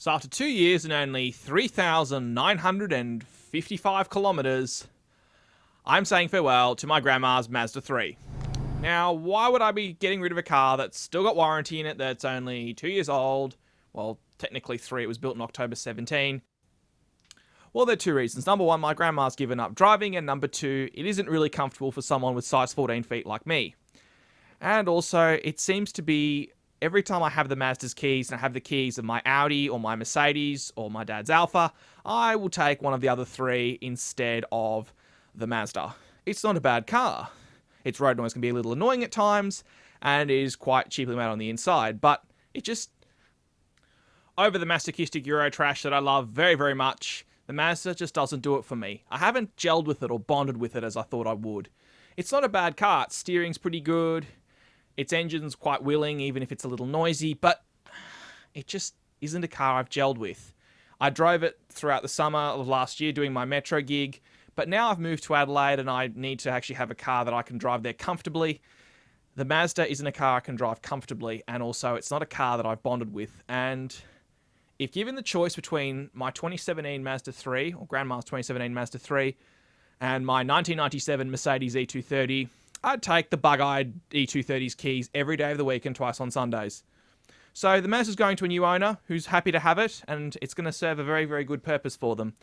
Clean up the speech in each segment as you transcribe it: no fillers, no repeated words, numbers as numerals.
So after 2 years and only 3,955 kilometers, I'm saying farewell to my grandma's Mazda 3. Now, why would I be getting rid of a car that's still got warranty in it, that's only 2 years old? Well, technically 3, it was built in October 17. Well, there are two reasons. Number one, my grandma's given up driving, and number two, it isn't really comfortable for someone with size 14 feet like me. And also, it seems to be every time I have the Mazda's keys and I have the keys of my Audi or my Mercedes or my dad's Alfa, I will take one of the other three instead of the Mazda. It's not a bad car. Its road noise can be a little annoying at times and is quite cheaply made on the inside, but it just... Over the masochistic Euro trash that I love very, very much, the Mazda just doesn't do it for me. I haven't gelled with it or bonded with it as I thought I would. It's not a bad car. Its steering's pretty good. Its engine's quite willing, even if it's a little noisy, but it just isn't a car I've gelled with. I drove it throughout the summer of last year doing my metro gig, but now I've moved to Adelaide and I need to actually have a car that I can drive there comfortably. The Mazda isn't a car I can drive comfortably, and also it's not a car that I've bonded with. And if given the choice between my 2017 Mazda 3, or Grandma's 2017 Mazda 3, and my 1997 Mercedes E230, I'd take the bug-eyed E230's keys every day of the week and twice on Sundays. So the Mazda's going to a new owner who's happy to have it, and it's going to serve a very, very good purpose for them.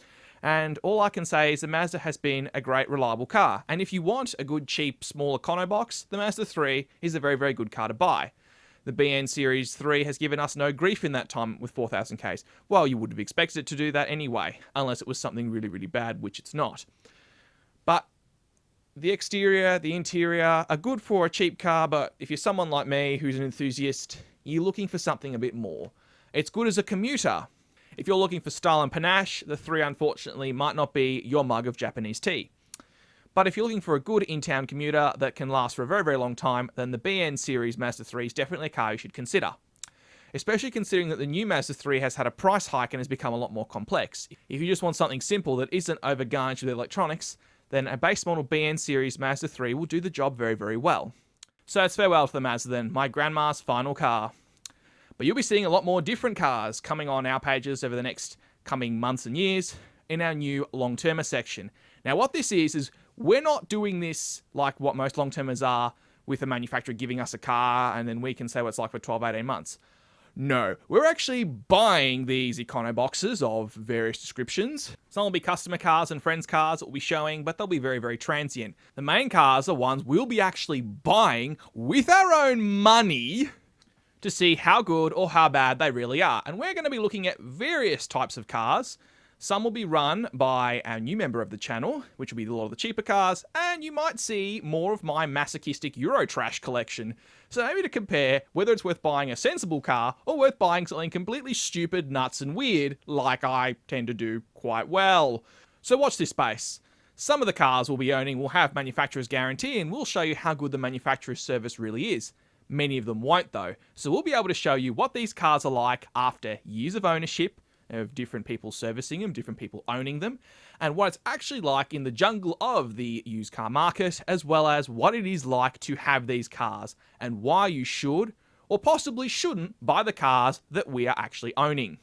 And all I can say is the Mazda has been a great, reliable car. And if you want a good, cheap, small econo box, the Mazda 3 is a very, very good car to buy. The BN Series 3 has given us no grief in that time with 4,000Ks. Well, you would have expected it to do that anyway, unless it was something really, really bad, which it's not. But the exterior, the interior are good for a cheap car, but if you're someone like me who's an enthusiast, you're looking for something a bit more. It's good as a commuter. If you're looking for style and panache, the 3 unfortunately might not be your mug of Japanese tea. But if you're looking for a good in-town commuter that can last for a very, very long time, then the BN Series Mazda 3 is definitely a car you should consider. Especially considering that the new Mazda 3 has had a price hike and has become a lot more complex. If you just want something simple that isn't over-garnished with electronics, then a base model BN Series Mazda 3 will do the job very, very well. So it's farewell to the Mazda then, my grandma's final car. But you'll be seeing a lot more different cars coming on our pages over the next coming months and years in our new long-termer section. Now what this is we're not doing this like what most long-termers are, with a manufacturer giving us a car and then we can say what it's like for 12, 18 months. No, we're actually buying these econo boxes of various descriptions. Some will be customer cars and friends' cars that we'll be showing, but they'll be very, very transient. The main cars are ones we'll be actually buying with our own money to see how good or how bad they really are. And we're going to be looking at various types of cars. Some will be run by our new member of the channel, which will be a lot of the cheaper cars, and you might see more of my masochistic Eurotrash collection. So maybe to compare whether it's worth buying a sensible car or worth buying something completely stupid, nuts and weird, like I tend to do quite well. So watch this space. Some of the cars we'll be owning will have manufacturer's guarantee and we'll show you how good the manufacturer's service really is. Many of them won't though, so we'll be able to show you what these cars are like after years of ownership, of different people servicing them, different people owning them, and what it's actually like in the jungle of the used car market, as well as what it is like to have these cars, and why you should, or possibly shouldn't, buy the cars that we are actually owning.